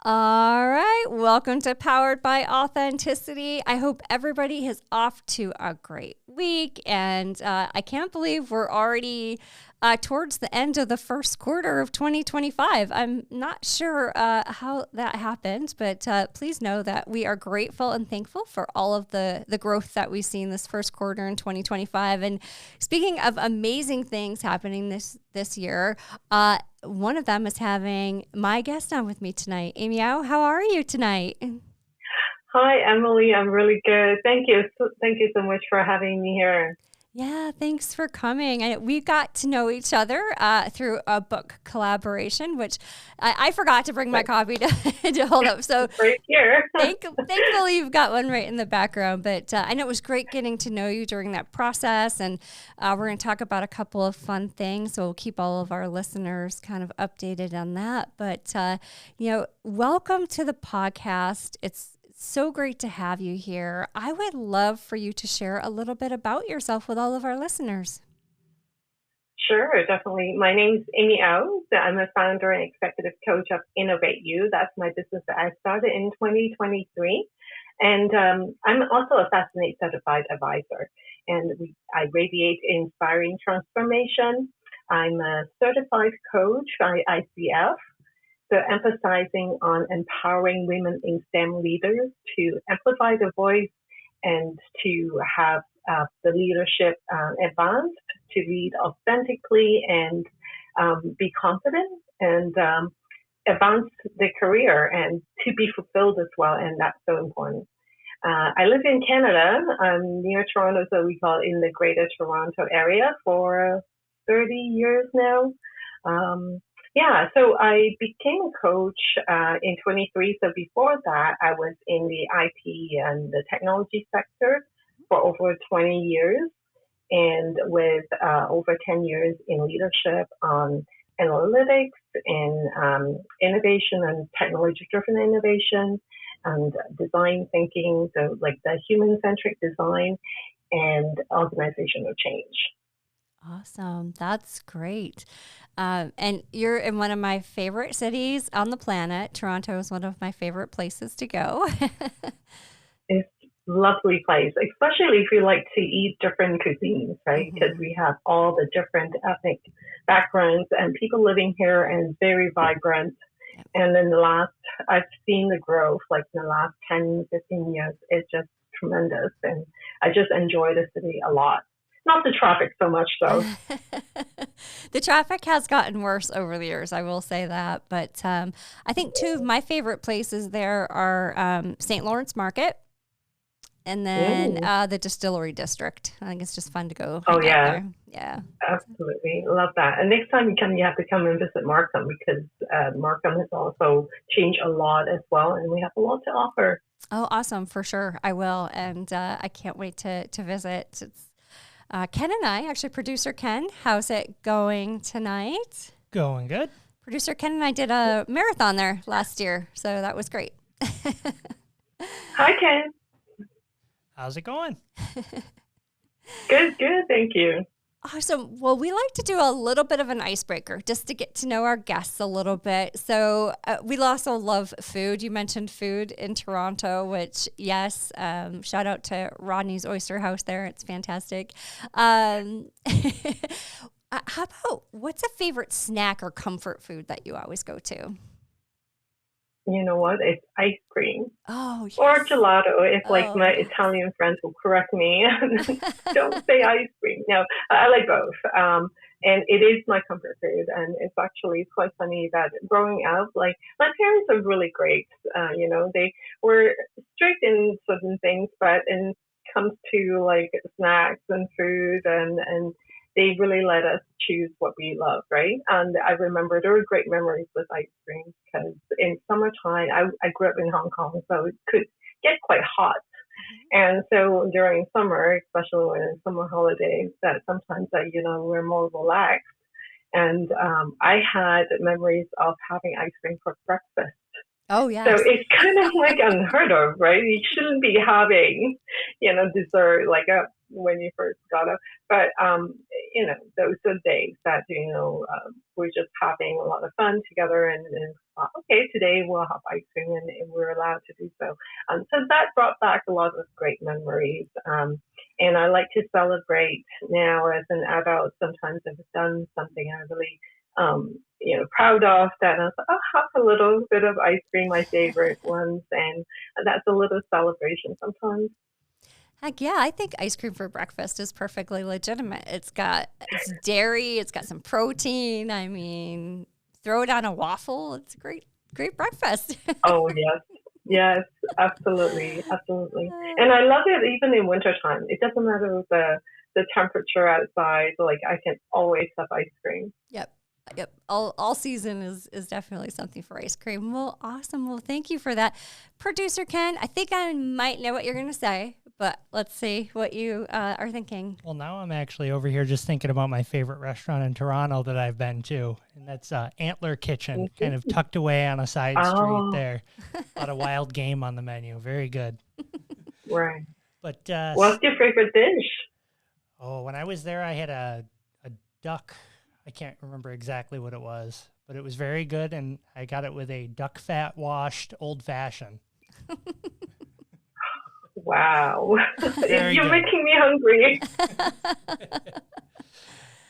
All right. Welcome to Powered by Authenticity. I hope everybody is off to a great week. And I can't believe we're already towards the end of the first quarter of 2025. I'm not sure how that happened, but please know that we are grateful and thankful for all of the growth that we've seen this first quarter in 2025. And speaking of amazing things happening this year, one of them is having my guest on with me tonight. Amy Au, how are you tonight? Hi, Emily. I'm really good. Thank you. Thank you so much for having me here. Yeah, thanks for coming. We got to know each other through a book collaboration, which I forgot to bring my copy to hold up. So Right here. thankfully, you've got one right in the background. But I know it was great getting to know you during that process. And we're going to talk about a couple of fun things. So we'll keep all of our listeners kind of updated on that. But, welcome to the podcast. It's so great to have you here. I would love for you to share a little bit about yourself with all of our listeners. Sure, definitely. My name's Amy Au. I'm a founder and executive coach of Innovate You. That's my business that I started in 2023. And I'm also a Fascinate certified advisor. And I radiate inspiring transformation. I'm a certified coach by ICF. So emphasizing on empowering women in STEM leaders to amplify their voice and to have the leadership advanced, to lead authentically and be confident and advance their career and to be fulfilled as well. And that's so important. I live in Canada. I'm near Toronto, so we call it in the Greater Toronto area for 30 years now. So I became a coach in 23. So before that, I was in the IT and the technology sector for over 20 years, and with over 10 years in leadership on analytics and innovation and technology-driven innovation and design thinking, so like the human-centric design and organizational change. Awesome. That's great. And you're in one of my favorite cities on the planet. Toronto is one of my favorite places to go. It's a lovely place, especially if you like to eat different cuisines, right? Because we have all the different ethnic backgrounds and people living here and very vibrant. And in I've seen the growth, like in the last 10, 15 years, it's just tremendous. And I just enjoy the city a lot. Not the traffic so much, though. The traffic has gotten worse over the years, I will say that. But I think two of my favorite places there are St. Lawrence Market and then the Distillery District. I think it's just fun to go hang out there. Yeah. Absolutely. Love that. And next time you come, you have to come and visit Markham because Markham has also changed a lot as well, and we have a lot to offer. Oh, awesome. For sure. I will. And I can't wait to visit. Ken and I, actually, producer Ken, how's it going tonight? Going good. Producer Ken and I did a marathon there last year, so that was great. Hi, Ken. How's it going? Good, thank you. Awesome. Well, we like to do a little bit of an icebreaker just to get to know our guests a little bit. So we also love food. You mentioned food in Toronto, which, yes, shout out to Rodney's Oyster House there. It's fantastic. How about, what's a favorite snack or comfort food that you always go to? You know what? It's ice cream. Oh, yes. Or gelato, if like my Italian friends will correct me. Don't say ice cream. No, I like both. And it is my comfort food. And it's actually quite funny that growing up, like my parents are really great. They were strict in certain things, but when it comes to like snacks and food and they really let us choose what we love, right? And I remember there were great memories with ice cream because in summertime, I grew up in Hong Kong, so it could get quite hot. And so during summer, especially when it's summer holidays, that sometimes we're more relaxed. And I had memories of having ice cream for breakfast. Oh, yeah. So it's kind of like unheard of, right? You shouldn't be having, dessert like when you first got up. But those are days that, we're just having a lot of fun together and okay, today we'll have ice cream and we're allowed to do so. So that brought back a lot of great memories. And I like to celebrate now as an adult. Sometimes I've done something I really, proud of that. I was like, oh, have a little bit of ice cream, my favorite ones. And that's a little celebration sometimes. Heck yeah, I think ice cream for breakfast is perfectly legitimate. It's dairy, it's got some protein. I mean, throw it on a waffle. It's a great breakfast. Oh yes. Yes, absolutely. Absolutely. And I love it even in wintertime. It doesn't matter the temperature outside, like I can always have ice cream. Yep. Yep. All season is definitely something for ice cream. Well, awesome. Well, thank you for that. Producer Ken, I think I might know what you're going to say, but let's see what you are thinking. Well, now I'm actually over here just thinking about my favorite restaurant in Toronto that I've been to, and that's Antler Kitchen, kind of tucked away on a side street there. A lot of wild game on the menu. Very good. Right. But what's your favorite dish? Oh, when I was there, I had a duck. I can't remember exactly what it was, but it was very good, and I got it with a duck fat washed old fashioned. Wow. You're good. making me hungry.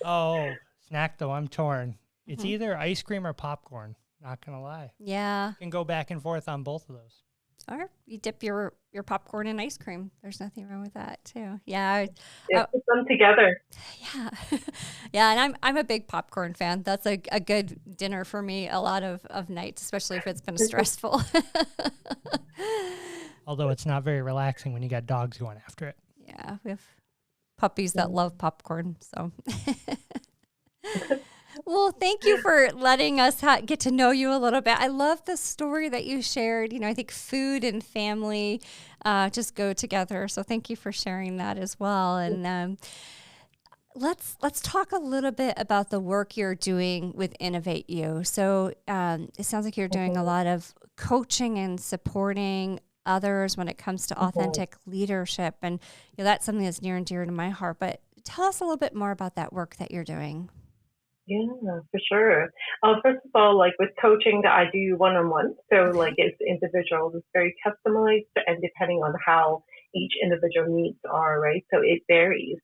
Oh, snack though, I'm torn. It's either ice cream or popcorn, not going to lie. Yeah. You can go back and forth on both of those. Or you dip your popcorn in ice cream. There's nothing wrong with that too. Yeah. Put them together. Yeah. Yeah. And I'm a big popcorn fan. That's a good dinner for me a lot of nights, especially if it's been stressful. Although it's not very relaxing when you got dogs going after it. Yeah. We have puppies that love popcorn. So. Well, thank you for letting us get to know you a little bit. I love the story that you shared. I think food and family just go together. So thank you for sharing that as well. And let's talk a little bit about the work you're doing with Innovate You. So it sounds like you're doing a lot of coaching and supporting others when it comes to authentic leadership. And that's something that's near and dear to my heart. But tell us a little bit more about that work that you're doing. Yeah, for sure. First of all, like with coaching, I do one-on-one. So like it's individual, it's very customized and depending on how each individual needs are, right? So it varies.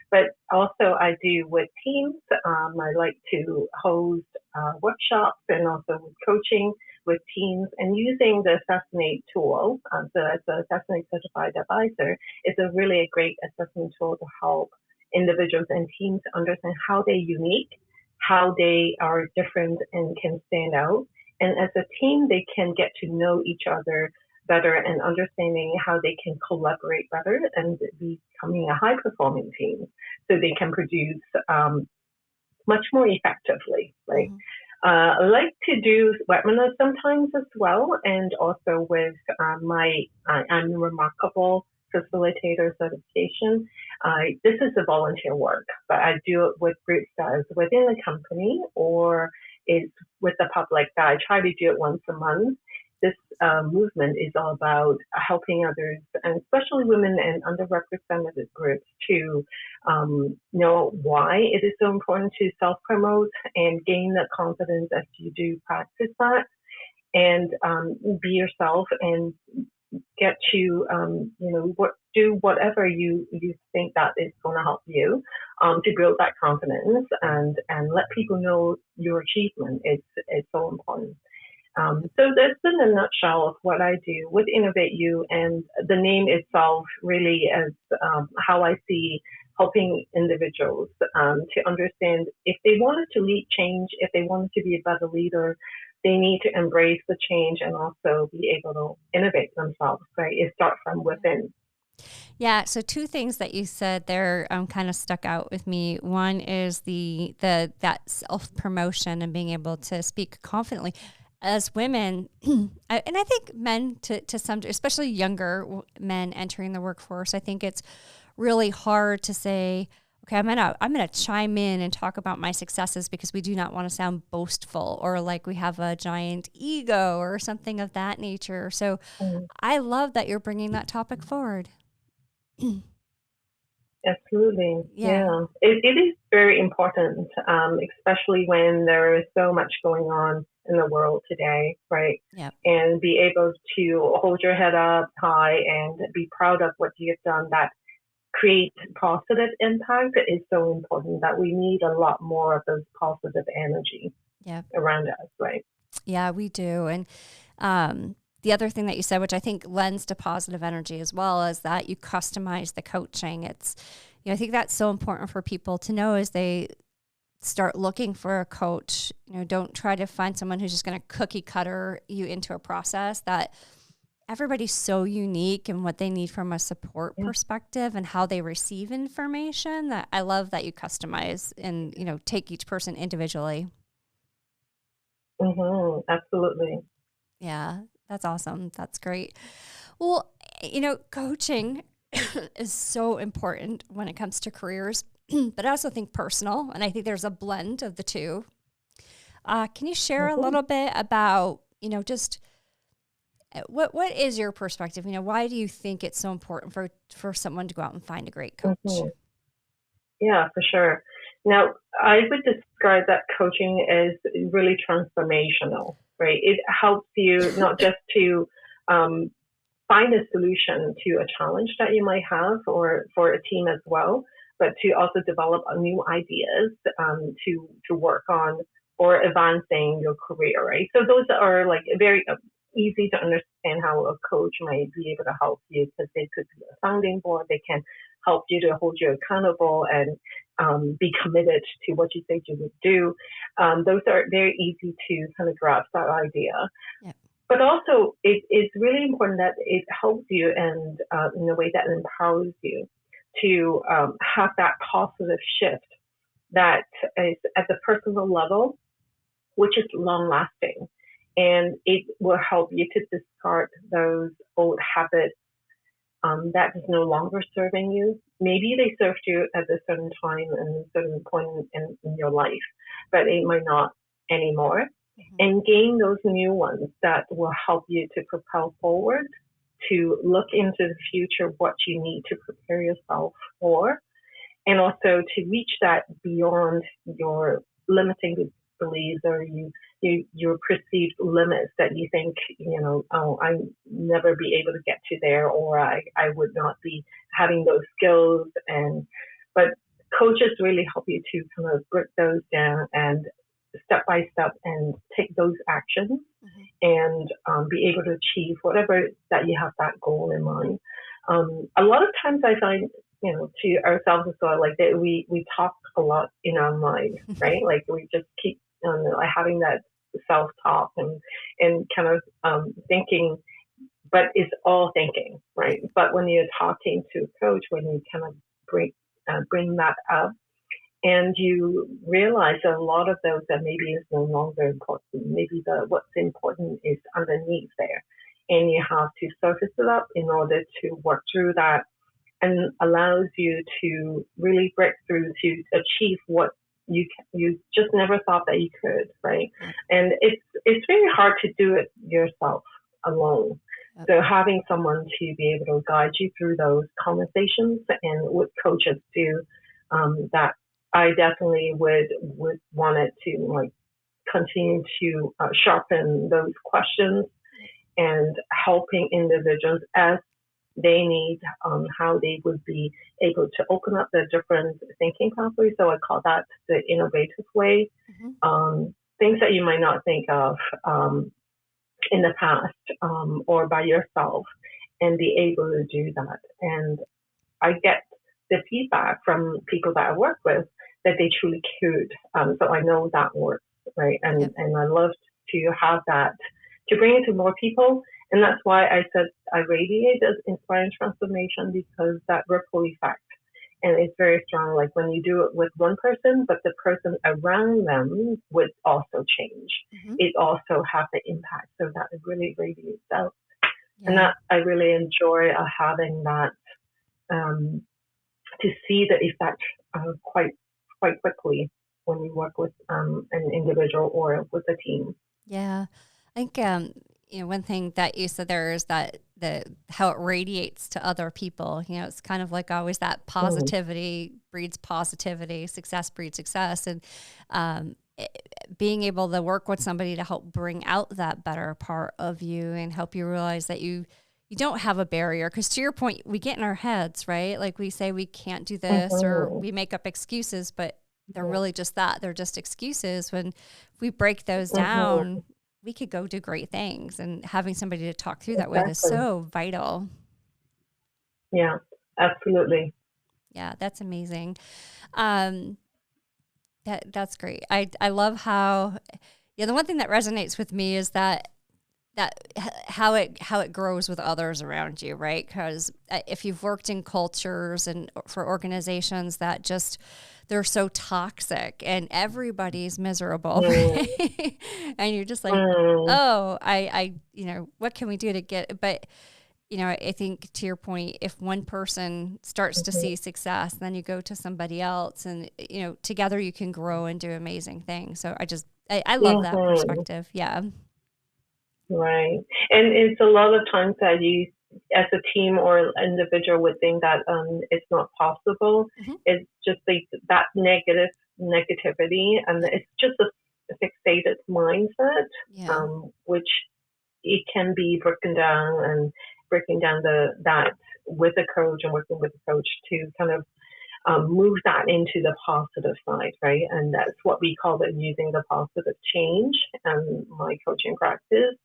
But also I do with teams. I like to host workshops and also with coaching with teams and using the Assassinate tool. So as an Assassinate certified advisor, it's really a great assessment tool to help individuals and teams understand how they're unique, how they are different and can stand out. And as a team, they can get to know each other better and understanding how they can collaborate better and becoming a high-performing team so they can produce much more effectively, right? I like to do webinars sometimes as well, and also with I'm Remarkable Facilitator certification. This is a volunteer work, but I do it with groups that is within the company or is with the public. That I try to do it once a month. This movement is all about helping others, and especially women and underrepresented groups, to know why it is so important to self-promote and gain that confidence as you do practice that, and be yourself and get to do whatever you think that is going to help you to build that confidence and let people know your achievement. It's so important. So that's in a nutshell of what I do with Innovate You, and the name itself really is how I see helping individuals to understand if they wanted to lead change, if they wanted to be a better leader, they need to embrace the change and also be able to innovate themselves, right? It starts from within. Yeah. So two things that you said there kind of stuck out with me. One is that self-promotion and being able to speak confidently. As women, and I think men to some, especially younger men entering the workforce, I think it's really hard to say, okay, I'm gonna chime in and talk about my successes because we do not want to sound boastful or like we have a giant ego or something of that nature. So I love that you're bringing that topic forward. Absolutely. Yeah. Yeah. It is very important, especially when there is so much going on in the world today, right? Yep. And be able to hold your head up high and be proud of what you've done that create positive impact is so important that we need a lot more of those positive energy Yep. around us, right? Yeah, we do. And the other thing that you said, which I think lends to positive energy as well, is that you customize the coaching. It's, I think that's so important for people to know as they start looking for a coach. Don't try to find someone who's just going to cookie cutter you into a process. That everybody's so unique in what they need from a support perspective and how they receive information, that I love that you customize and, take each person individually. Absolutely. Yeah, that's awesome. That's great. Well, coaching is so important when it comes to careers, but I also think personal, and I think there's a blend of the two. Can you share a little bit about, just what is your perspective? Why do you think it's so important for someone to go out and find a great coach? Yeah, for sure. Now, I would describe that coaching as really transformational, right? It helps you not just to find a solution to a challenge that you might have or for a team as well, but to also develop new ideas to work on or advancing your career, right? So those are like very easy to understand how a coach might be able to help you because they could be a sounding board. They can help you to hold you accountable and be committed to what you said you would do. Those are very easy to kind of grasp that idea. Yep. But also, it's really important that it helps you and in a way that empowers you to have that positive shift that is at the personal level, which is long lasting. And it will help you to discard those old habits that is no longer serving you. Maybe they served you at a certain time and a certain point in your life, but it might not anymore. And gain those new ones that will help you to propel forward, to look into the future, what you need to prepare yourself for, and also to reach that beyond your limiting beliefs or your perceived limits that you think, oh, I never be able to get to there, or I would not be having those skills. But coaches really help you to kind of break those down and step by step and take those actions and be able to achieve whatever that you have that goal in mind. A lot of times I find, to ourselves as well, like that we talk a lot in our mind, right? Like we just keep having that self-talk and kind of thinking, but it's all thinking, right? But when you're talking to a coach, when you kind of bring that up, and you realize that a lot of those that maybe is no longer important. Maybe what's important is underneath there. And you have to surface it up in order to work through that, and allows you to really break through to achieve what you just never thought that you could, right? And it's very hard to do it yourself alone. So having someone to be able to guide you through those conversations, and what coaches do, that I definitely would want it to continue to sharpen those questions and helping individuals as they need, how they would be able to open up the different thinking pathways. So I call that the innovative way. Things that you might not think of in the past or by yourself, and be able to do that. And I get the feedback from people that I work with that they truly could. So I know that works, right? And I love to have that, to bring it to more people. And that's why I said I radiate as inspiring transformation, because that ripple effect. And it's very strong, like when you do it with one person, but the person around them would also change. It also has the impact, so that it really radiates out. And that I really enjoy having that, to see the effect quite quickly when you work with an individual or with a team. Yeah. I think, one thing that you said there is that how it radiates to other people. You know, it's kind of like always that positivity breeds positivity, success breeds success. And being able to work with somebody to help bring out that better part of you and help you realize that you don't have a barrier. Because to your point, we get in our heads, right? Like we say we can't do this or we make up excuses, but they're really just that. They're just excuses. When if we break those down, we could go do great things. And having somebody to talk through that with is so vital. Yeah, absolutely. Yeah, that's amazing. That's great. I love how, the one thing that resonates with me is that how it grows with others around you, right? Because if you've worked in cultures and for organizations that just, they're so toxic and everybody's miserable, right? And you're just like, oh, I what can we do to get, but I think to your point, if one person starts to see success, then you go to somebody else and, together you can grow and do amazing things. So I love that perspective. Yeah. Right. And it's a lot of times that you, as a team or individual, would think that it's not possible. It's just like that negativity, and it's just a fixated mindset, which it can be broken down and breaking down that with a coach and working with a coach to kind of move that into the positive side, right? And that's what we call it, using the positive change and my coaching practice.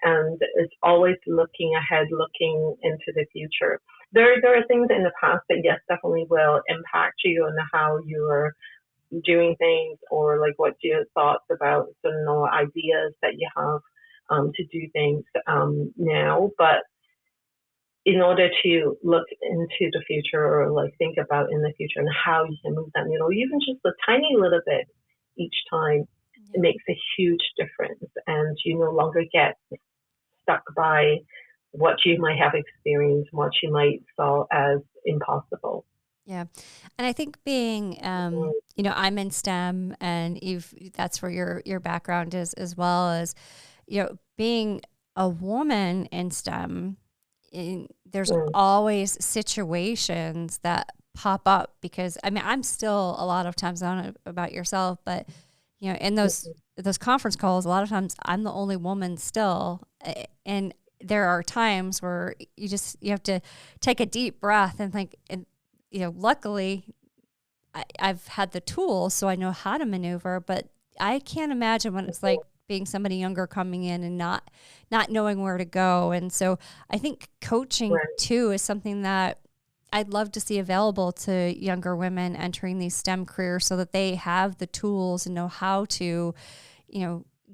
And it's always looking ahead, looking into the future. There are things in the past that, yes, definitely will impact you and how you're doing things, or like what your thoughts about certain ideas that you have to do things now. But in order to look into the future, or like think about in the future and how you can move them, even just a tiny little bit each time, it makes a huge difference. And you no longer get stuck by what you might have experienced, what you might saw as impossible. Yeah. And I think being, I'm in STEM, and that's where your background is, as well as, being a woman in STEM, there's always situations that pop up, because I'm still, a lot of times, I don't know about yourself, but in those conference calls, a lot of times I'm the only woman still, and there are times where you have to take a deep breath and think, and luckily I've had the tools, so I know how to maneuver, but I can't imagine when it's like being somebody younger coming in and not knowing where to go. And so I think coaching too is something that I'd love to see available to younger women entering these STEM careers, so that they have the tools and know how to,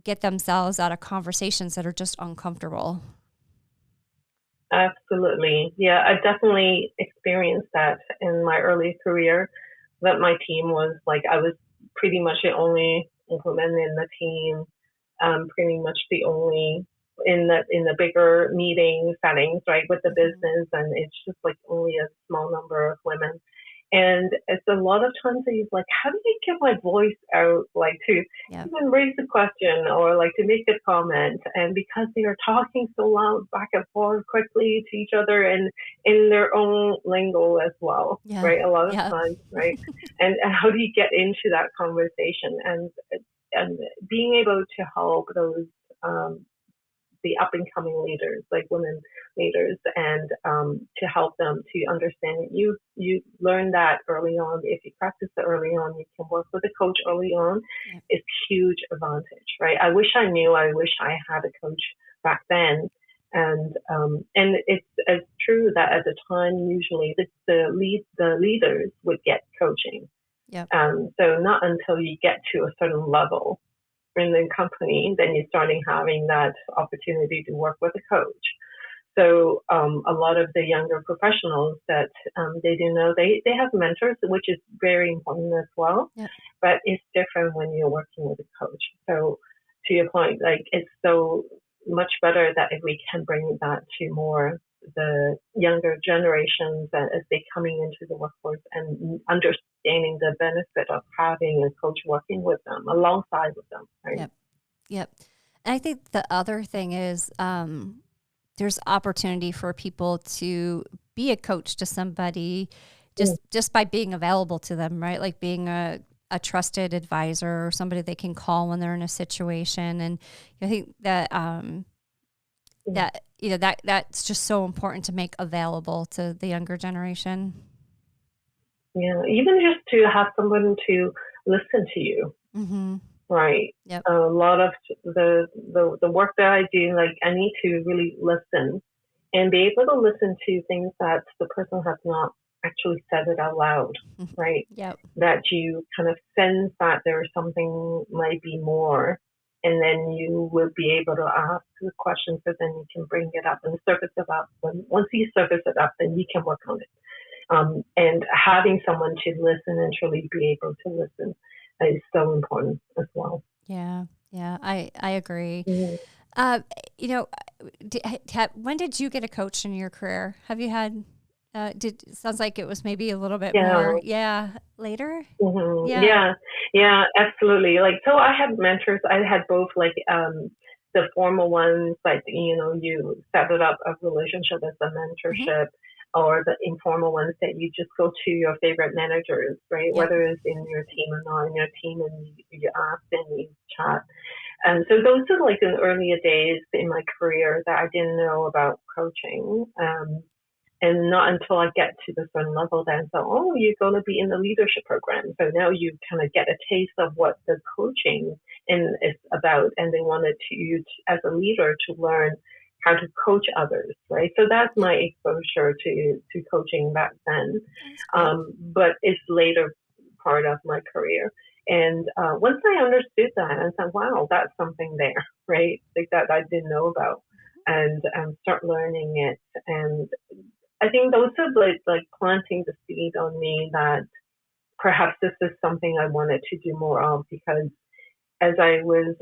get themselves out of conversations that are just uncomfortable. Absolutely. Yeah, I definitely experienced that in my early career, that my team was like, I was pretty much the only woman in the team, pretty much the only in the bigger meeting settings, right, with the business, and it's just like only a small number of women. And it's a lot of times that he's like, how do I get my voice out, like to even raise a question or like to make a comment? And because they are talking so loud back and forth quickly to each other and in their own lingo as well, right? A lot of times, right? And how do you get into that conversation and being able to help those the up and coming leaders, like women leaders, and to help them to understand. You learn that early on. If you practice it early on, you can work with a coach early on. It's huge advantage, right? I wish I had a coach back then. And it's true that at the time, usually the leaders would get coaching. So not until you get to a certain level in the company, then you're starting having that opportunity to work with a coach. So a lot of the younger professionals that they do know, they have mentors, which is very important as well. But it's different when you're working with a coach. So to your point, like it's so much better that if we can bring that to more the younger generations as they coming into the workforce and understanding the benefit of having a coach working with them, alongside with them, right? Yep. And I think the other thing is there's opportunity for people to be a coach to somebody just by being available to them, right? Like being a trusted advisor or somebody they can call when they're in a situation. And I think that that's just so important to make available to the younger generation. Yeah, even just to have someone to listen to you, right? Yep. A lot of the work that I do, like I need to really listen and be able to listen to things that the person has not actually said it out loud, right? Yep. That you kind of sense that there's something might be more, and then you will be able to ask the questions, so then you can bring it up and surface it up. Once you surface it up, then you can work on it. And having someone to listen and truly be able to listen is so important as well. Yeah, I agree. Mm-hmm. When did you get a coach in your career? Have you had? Sounds like it was maybe a little bit more. Yeah, later. Mm-hmm. Yeah, absolutely. Like, so I had mentors. I had both, like the formal ones, like you set it up a relationship as a mentorship, or the informal ones that you just go to your favorite managers, right? Yep. Whether it's in your team or not in your team, and you ask and you chat. And so those are like in earlier days in my career that I didn't know about coaching. And not until I get to the certain level, then so, you're going to be in the leadership program. So now you kind of get a taste of what the coaching is about, and they wanted you as a leader to learn how to coach others, right? So that's my exposure to coaching back then. But it's later part of my career. And once I understood that, I thought, wow, that's something there, right? Like that I didn't know about, and start learning it. And I think those are like planting the seed on me that perhaps this is something I wanted to do more of, because as I was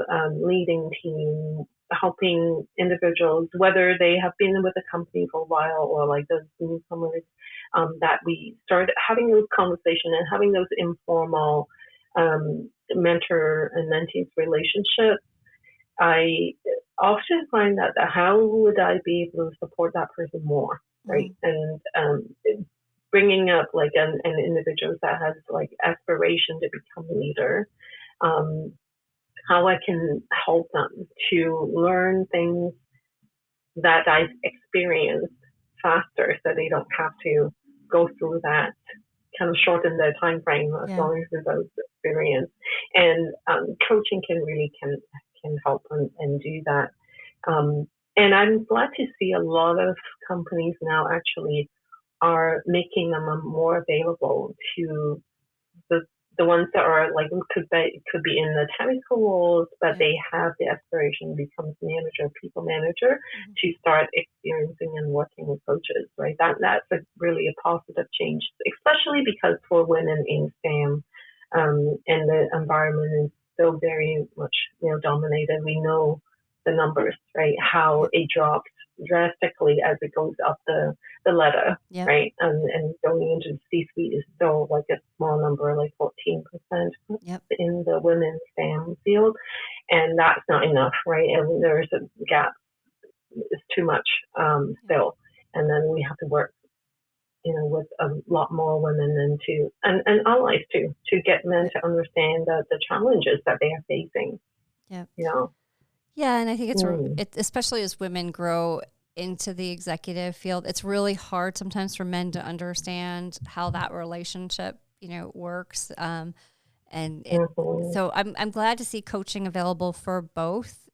leading team, helping individuals, whether they have been with the company for a while or like those newcomers, that we started having those conversations and having those informal mentor and mentees relationships. I often find that how would I be able to support that person more, right? And bringing up like an individual that has like aspiration to become a leader, how I can help them to learn things that I've experienced faster, so they don't have to go through that, kind of shorten their time frame as long as those experience. And coaching can help and do that. And I'm glad to see a lot of companies now actually are making them more available to the ones that are like could be in the technical roles, but they have the aspiration to become manager, people manager, to start experiencing and working with coaches, right? That's really a positive change, especially because for women in STEM, and the environment is still very much dominated. We know the numbers, right? How it drops drastically as it goes up the ladder, right? And going into the C-suite is still like a small number, like 14% in the women's STEM field, and that's not enough, right? And there's a gap; it's too much still, and then we have to work, with a lot more women and allies to get men to understand the challenges that they are facing. Yeah, and I think it's especially as women grow into the executive field, it's really hard sometimes for men to understand how that relationship, works. So I'm glad to see coaching available for both,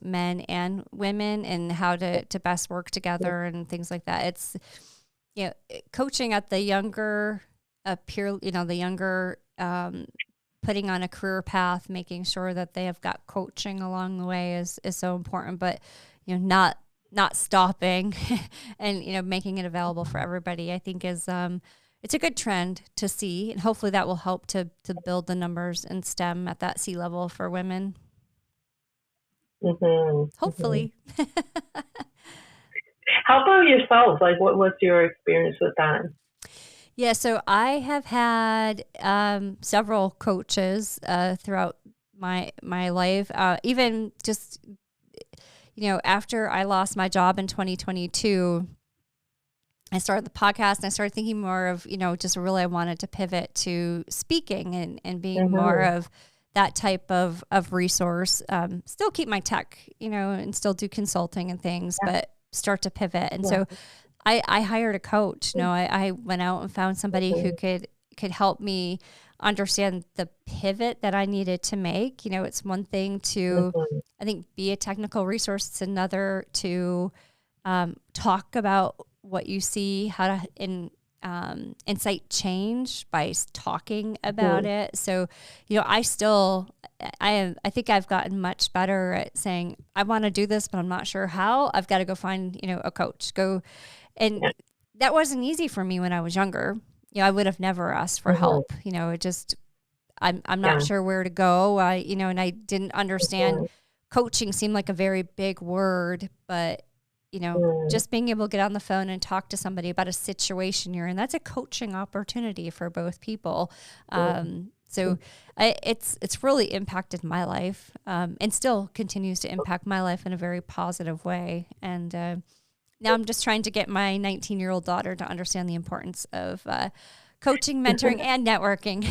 men and women, and how to best work together and things like that. It's, coaching at the younger putting on a career path, making sure that they have got coaching along the way is so important, but, not stopping and, making it available for everybody, I think is, it's a good trend to see, and hopefully that will help to build the numbers in STEM at that C level for women. Hopefully. How about yourself? Like, what was your experience with that? Yeah, so I have had several coaches throughout my life. Even just, after I lost my job in 2022, I started the podcast and I started thinking more of, just really I wanted to pivot to speaking and being more of that type of resource. Still keep my tech, and still do consulting and things, but start to pivot. And so I hired a coach. I went out and found somebody who could help me understand the pivot that I needed to make. It's one thing to, I think, be a technical resource. It's another to talk about what you see, how to incite change by talking about it. So, I think I've gotten much better at saying, I want to do this, but I'm not sure how. I've got to go find, a coach. And that wasn't easy for me when I was younger. I would have never asked for help. I'm not sure where to go. And I didn't understand. Coaching seemed like a very big word, but just being able to get on the phone and talk to somebody about a situation you're in, that's a coaching opportunity for both people. So it's really impacted my life, and still continues to impact my life in a very positive way. And now I'm just trying to get my 19-year-old daughter to understand the importance of coaching, mentoring, and networking.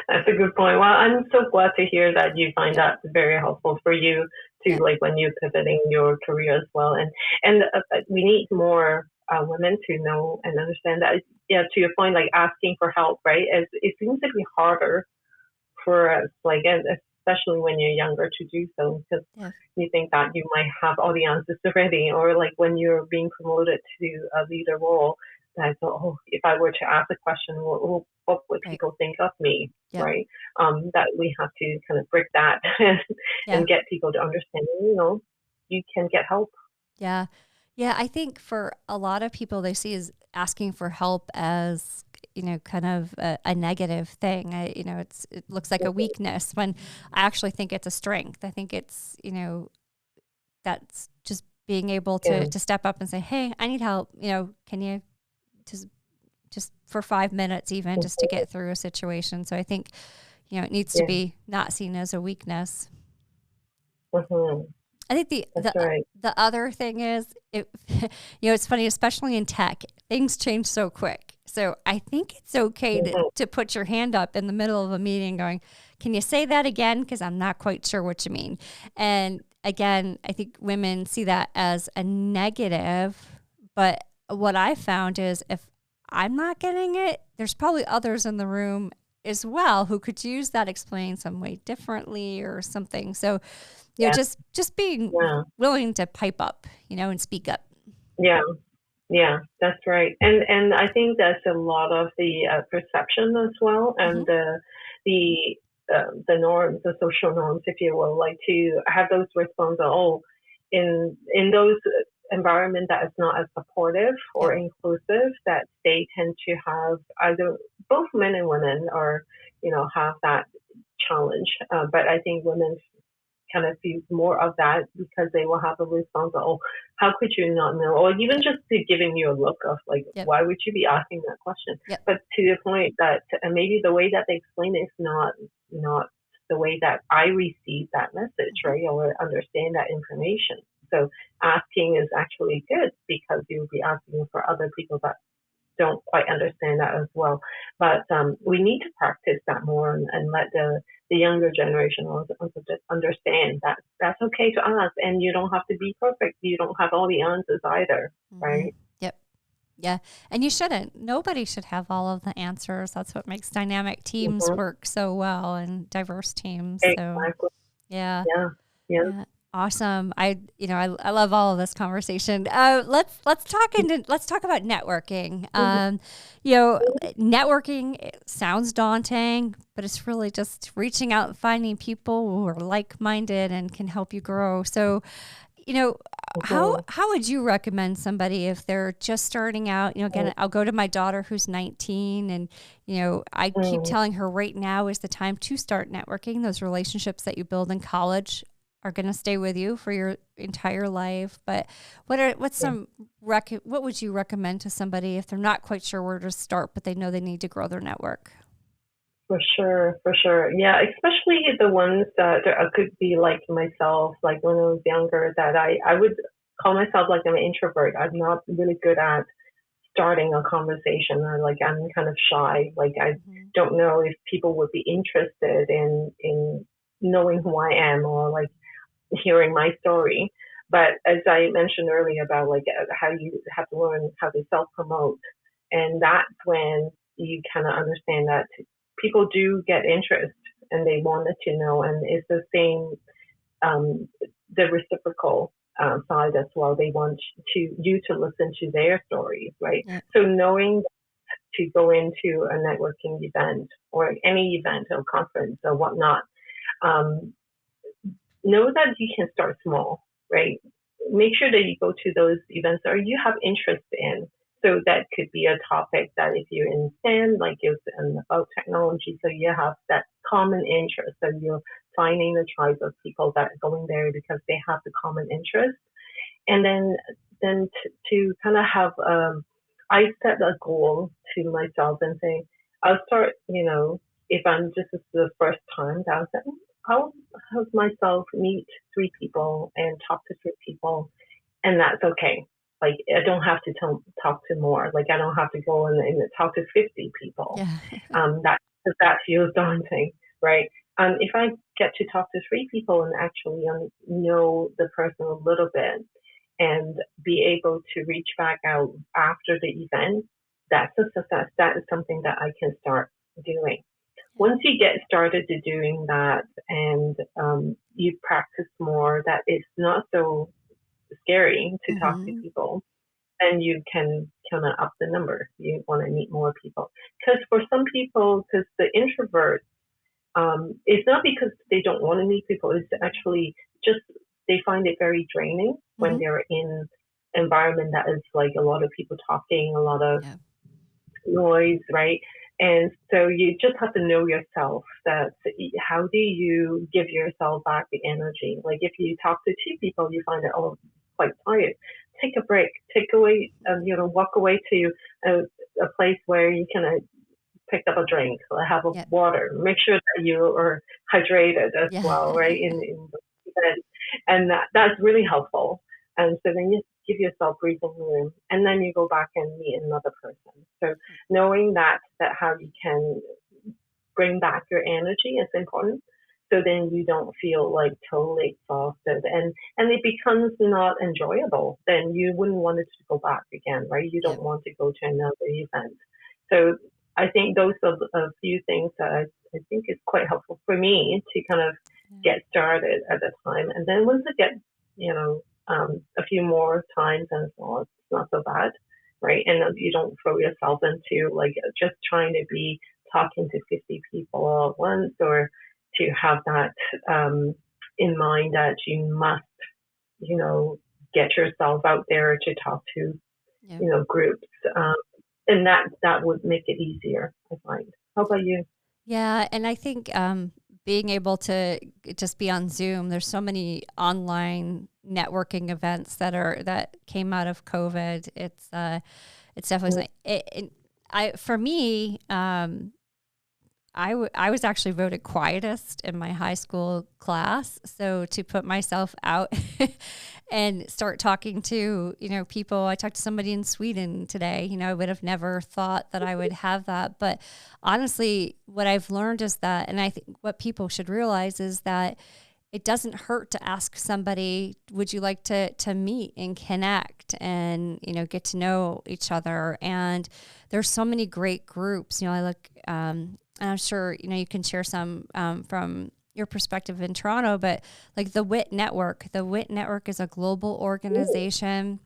That's a good point. Well, I'm so glad to hear that you find that very helpful for you to when you're pivoting your career as well. And we need more women to know and understand that. Yeah, to your point, like asking for help, right? It seems to be harder for us, especially when you're younger, to do so, because you think that you might have all the answers already, or like when you're being promoted to a leader role, I thought, if I were to ask a question, what would people think of me, right? That we have to kind of break that and get people to understand, you can get help. Yeah. Yeah, I think for a lot of people, they see as asking for help as, kind of a negative thing. It looks like a weakness when I actually think it's a strength. I think it's, that's just being able to step up and say, hey, I need help. Can you just for 5 minutes even just to get through a situation. So I think, it needs to be not seen as a weakness. I think the other thing is, it's funny, especially in tech, things change so quick. So I think it's okay to put your hand up in the middle of a meeting going, can you say that again? Because I'm not quite sure what you mean. And again, I think women see that as a negative, but what I found is if I'm not getting it, there's probably others in the room as well who could use that explained some way differently or something. So, just being willing to pipe up, and speak up. Yeah, that's right. And I think that's a lot of the perception as well, and the norms, the social norms, if you will, like to have those responses. In those environment that is not as supportive or inclusive, that they tend to have either both men and women or have that challenge. But I think women kind of feel more of that because they will have a response of, how could you not know? Or even just to giving you a look of why would you be asking that question? But to the point that maybe the way that they explain it is not the way that I receive that message, right? Or understand that information. So asking is actually good because you'll be asking for other people that don't quite understand that as well. But we need to practice that more and let the younger generation also understand that that's okay to ask, and you don't have to be perfect. You don't have all the answers either, right? Yep. Yeah. And you shouldn't. Nobody should have all of the answers. That's what makes dynamic teams work so well, and diverse teams. Exactly. So, yeah. Yeah. Awesome. I love all of this conversation. Let's talk about networking. Networking, it sounds daunting, but it's really just reaching out and finding people who are like-minded and can help you grow. So, how would you recommend somebody if they're just starting out? Again, I'll go to my daughter who's 19, and I keep telling her right now is the time to start networking. Those relationships that you build in college are going to stay with you for your entire life. But what would you recommend to somebody if they're not quite sure where to start, but they know they need to grow their network? For sure, for sure. Yeah, especially the ones that could be like myself, like when I was younger, that I would call myself like I'm an introvert. I'm not really good at starting a conversation, or like I'm kind of shy. Like I Mm-hmm. don't know if people would be interested in knowing who I am, or like hearing my story. But as I mentioned earlier about like how you have to learn how to self promote, and that's when you kind of understand that people do get interest and they wanted to know, and it's the same, um, the reciprocal side as well. They want you to listen to their stories, right? Yeah. So knowing to go into a networking event or any event or conference or whatnot, um, know that you can start small, right? Make sure that you go to those events or you have interest in. So that could be a topic that if you're in STEM, like it's about technology, so you have that common interest. So you're finding the tribe of people that are going there because they have the common interest. And then to kind of have, I set a goal to myself and say, I'll start, if I'm just the first time, I'll say, I'll have myself meet three people and talk to three people, and that's okay. Like I don't have to talk to more. Like I don't have to go and talk to 50 people. Yeah. That feels daunting, right? If I get to talk to three people and actually know the person a little bit and be able to reach back out after the event, that's a success. That is something that I can start doing. Once you get started to doing that, and you practice more, that it's not so scary to talk to Mm-hmm. people, and you can kind of up the number. You want to meet more people. Because for some people, because the introverts, it's not because they don't want to meet people, it's actually just they find it very draining when Mm-hmm. they're in environment that is like a lot of people talking, a lot of Yeah. noise, right? And so you just have to know yourself, that how do you give yourself back the energy? Like if you talk to two people, you find it quite tired. Take a break, take away, walk away to a place where you can pick up a drink or have a Yeah. water. Make sure that you are hydrated as Yeah. well, right? In the event. And that's really helpful. And so then you give yourself breathing room, and then you go back and meet another person. So knowing that how you can bring back your energy is important. So then you don't feel like totally exhausted, and it becomes not enjoyable. Then you wouldn't want it to go back again, right? You Yep. don't want to go to another event. So I think those are a few things that I think is quite helpful for me to kind of Yeah. get started at the time. And then once I get, a few more times, and it's not so bad, right? And you don't throw yourself into like just trying to be talking to 50 people all at once, or to have that in mind that you must, you know, get yourself out there to talk to, Yep. groups. And that would make it easier, I find. How about you? Yeah, and I think being able to just be on Zoom, there's so many online networking events that came out of COVID. It's definitely for me. I was actually voted quietest in my high school class. So to put myself out and start talking to, people, I talked to somebody in Sweden today, I would have never thought that I would have that. But honestly, what I've learned is that, and I think what people should realize is that it doesn't hurt to ask somebody, would you like to meet and connect and, get to know each other? And there's so many great groups, I look, and I'm sure, you can share some from your perspective in Toronto, but like the WIT Network. The WIT Network is a global organization,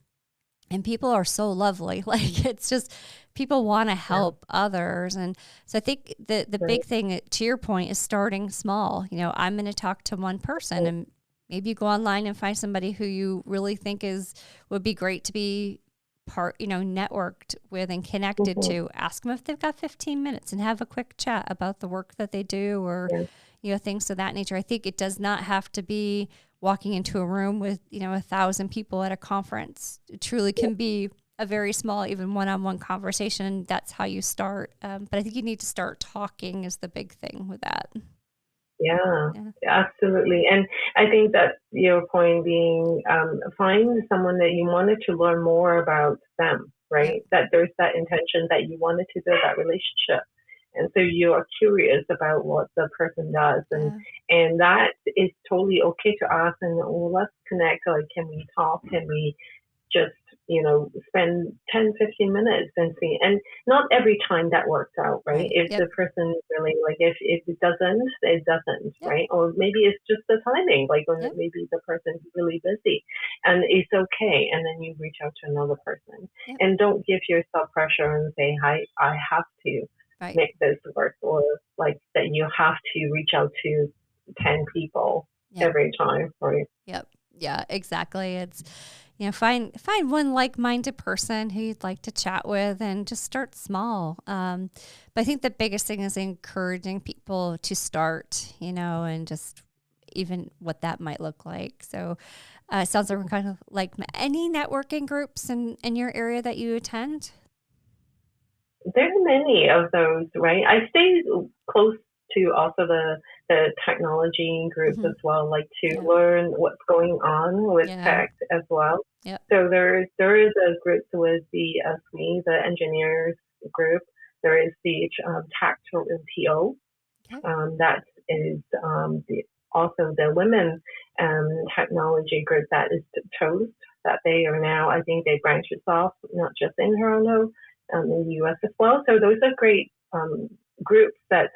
and people are so lovely. Like it's just people want to help others. And so I think the big thing, to your point, is starting small. I'm going to talk to one person, and maybe you go online and find somebody who you really think would be great to be networked with and connected to. Ask them if they've got 15 minutes and have a quick chat about the work that they do, or things of that nature. I think it does not have to be walking into a room with 1,000 people at a conference. It truly can be a very small, even one-on-one conversation. That's how you start. But I think you need to start talking is the big thing with that. Yeah, absolutely. And I think that your point being, find someone that you wanted to learn more about them, right? Yep. That there's that intention that you wanted to build that relationship. And so you are curious about what the person does. And that is totally okay to ask. And let's connect. Like, can we talk? Can we just, spend 10, 15 minutes and see? And not every time that works out, right? If the person really, like, if it doesn't, it doesn't, right? Or maybe it's just the timing, like when maybe the person's really busy and it's okay. And then you reach out to another person and don't give yourself pressure and say, hi, I have to make this work, or like that you have to reach out to 10 people every time, right? Yeah, exactly. It's, find one like-minded person who you'd like to chat with and just start small. But I think the biggest thing is encouraging people to start, and just even what that might look like. So it sounds like we're kind of like any networking groups in your area that you attend? There are many of those, right? I stay close to also the technology groups as well, like to learn what's going on with tech as well. So there is a group with the SME, the engineers group. There is the tech TO. That is also the women technology group that is Toast, that they are now, I think they branched off, not just in Toronto, in the US as well. So those are great groups that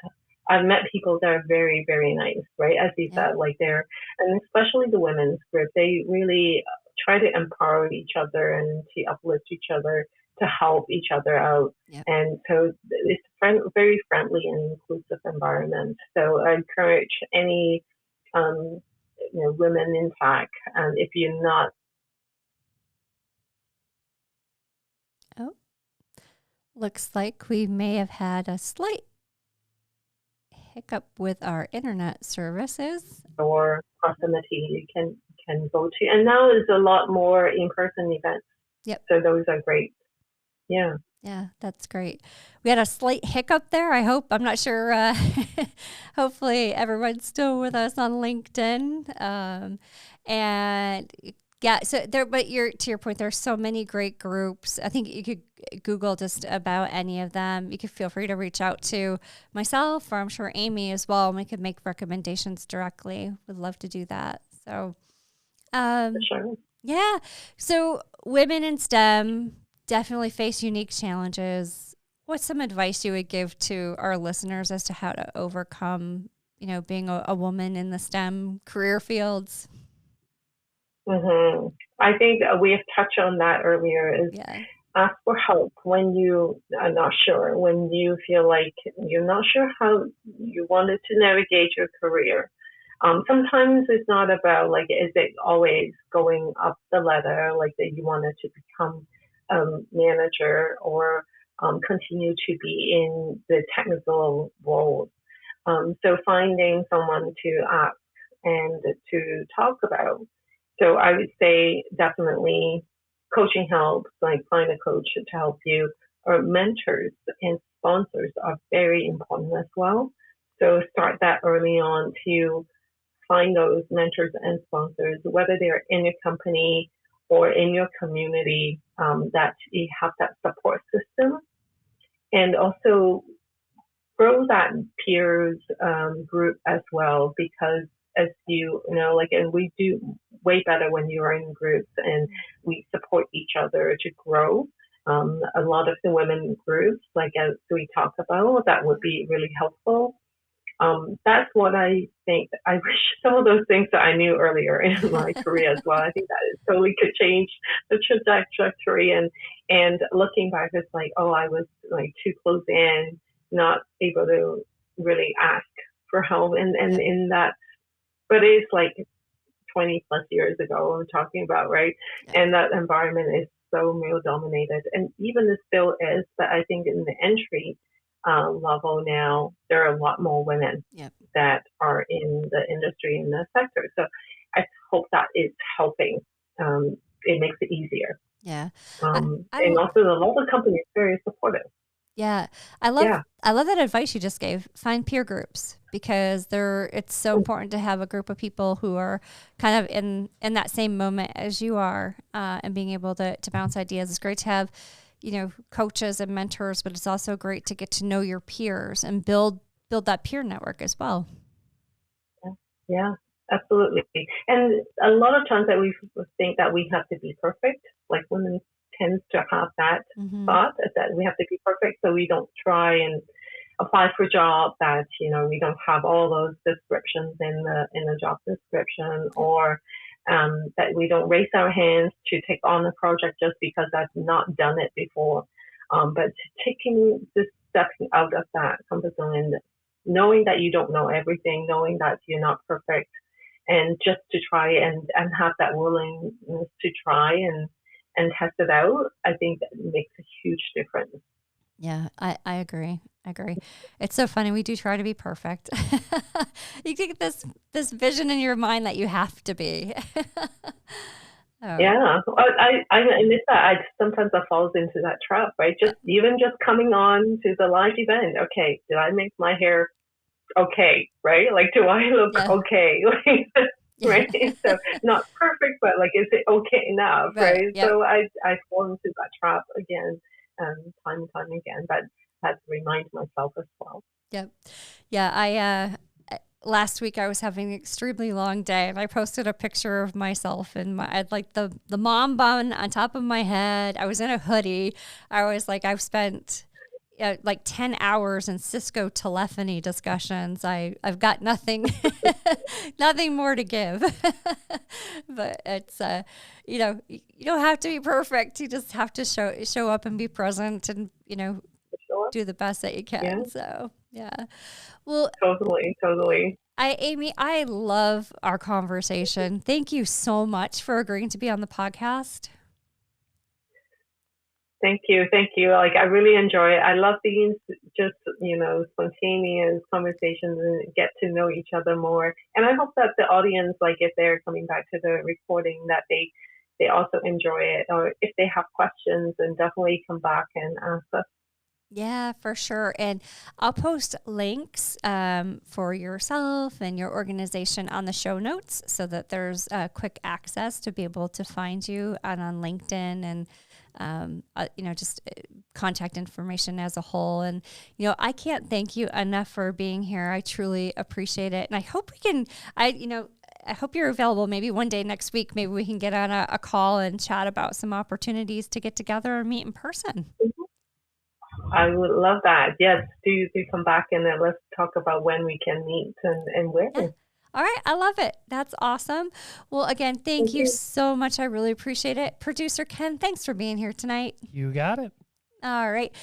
I've met people that are very, very nice, right? As you said, like and especially the women's group, they really try to empower each other and to uplift each other, to help each other out. And so it's very friendly and inclusive environment. So I encourage any, women in tech, if you're not. Looks like we may have had a slight hiccup with our internet services. Or proximity you can go to. And now there's a lot more in-person events. So those are great. Yeah, that's great. We had a slight hiccup there. I hope, I'm not sure. Hopefully everyone's still with us on LinkedIn. So but to your point, there's so many great groups. I think you could Google just about any of them. You could feel free to reach out to myself, or I'm sure Amy as well, and we could make recommendations directly. Would love to do that. So, for sure. Yeah. So women in STEM definitely face unique challenges. What's some advice you would give to our listeners as to how to overcome, being a woman in the STEM career fields? Mm-hmm. I think we have touched on that earlier, is ask for help when you are not sure, when you feel like you're not sure how you wanted to navigate your career. Sometimes it's not about like, is it always going up the ladder, like that you wanted to become a manager or continue to be in the technical roles. So finding someone to ask and to talk about. So I would say definitely coaching helps, like find a coach to help you, or mentors and sponsors are very important as well. So start that early on to find those mentors and sponsors, whether they're in your company or in your community, that you have that support system. And also grow that peers group as well, because as you know, like, and we do way better when you are in groups and we support each other to grow. A lot of the women groups, like as we talk about, that would be really helpful. That's what I think. I wish some of those things that I knew earlier in my career as well. I think that it totally could change the trajectory. And looking back, it's like, oh, I was like too close in, not able to really ask for help. And in that, but it's like 20 plus years ago we're talking about, right? And that environment is so male dominated, and even it still is. But I think in the entry level now, there are a lot more women that are in the industry, in the sector. So I hope that is helping. It makes it easier. Yeah. And also a lot of companies very supportive. Yeah. I love that advice you just gave. Find peer groups, because it's so important to have a group of people who are kind of in that same moment as you are, and being able to bounce ideas. It's great to have, coaches and mentors, but it's also great to get to know your peers and build that peer network as well. Yeah, absolutely. And a lot of times that we think that we have to be perfect, like women tends to have that thought that we have to be perfect, so we don't try and apply for jobs that we don't have all those descriptions in the job description, or that we don't raise our hands to take on a project just because I've not done it before. But taking this stepping out of that comfort zone and knowing that you don't know everything, knowing that you're not perfect, and just to try and have that willingness to try and test it out, I think that makes a huge difference. Yeah, I agree. It's so funny. We do try to be perfect. You get this vision in your mind that you have to be. Yeah, I admit that sometimes I fall into that trap, right? Just coming on to the live event. Okay, did I make my hair okay? Right? Like, do I look okay? Right? So not perfect, but like, is it okay enough? Right? Yep. So I fall into that trap again, time and time again. But I had to remind myself as well. Yep. Yeah. Last week I was having an extremely long day, and I posted a picture of myself, and I had like the mom bun on top of my head. I was in a hoodie. I was like, I've spent like 10 hours in Cisco telephony discussions. I've got nothing, nothing more to give. But it's, you don't have to be perfect. You just have to show up and be present, and, do the best that you can. Yeah. So, yeah. Well, totally. Amy, I love our conversation. Thank you so much for agreeing to be on the podcast. Thank you. Like, I really enjoy it. I love these just, spontaneous conversations and get to know each other more. And I hope that the audience, like, if they're coming back to the recording, that they also enjoy it. Or if they have questions, then definitely come back and ask us. Yeah, for sure. And I'll post links for yourself and your organization on the show notes, so that there's quick access to be able to find you on LinkedIn, and just contact information as a whole. And, I can't thank you enough for being here. I truly appreciate it. And I hope I hope you're available maybe one day next week. Maybe we can get on a call and chat about some opportunities to get together and meet in person. I would love that. Yes, do come back, and then let's talk about when we can meet and where. Yeah. All right. I love it. That's awesome. Well, again, thank you so much. I really appreciate it. Producer Ken, thanks for being here tonight. You got it. All right.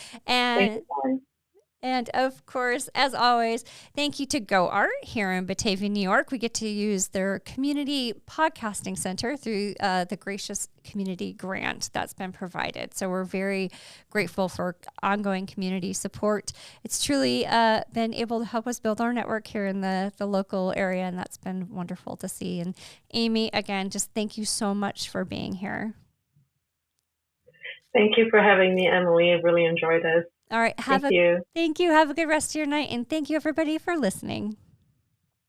And of course, as always, thank you to Go Art here in Batavia, New York. We get to use their community podcasting center through the gracious community grant that's been provided. So we're very grateful for ongoing community support. It's truly been able to help us build our network here in the local area, and that's been wonderful to see. And Amy, again, just thank you so much for being here. Thank you for having me, Emily. I really enjoyed this. All right. Thank you. Have a good rest of your night. And thank you, everybody, for listening.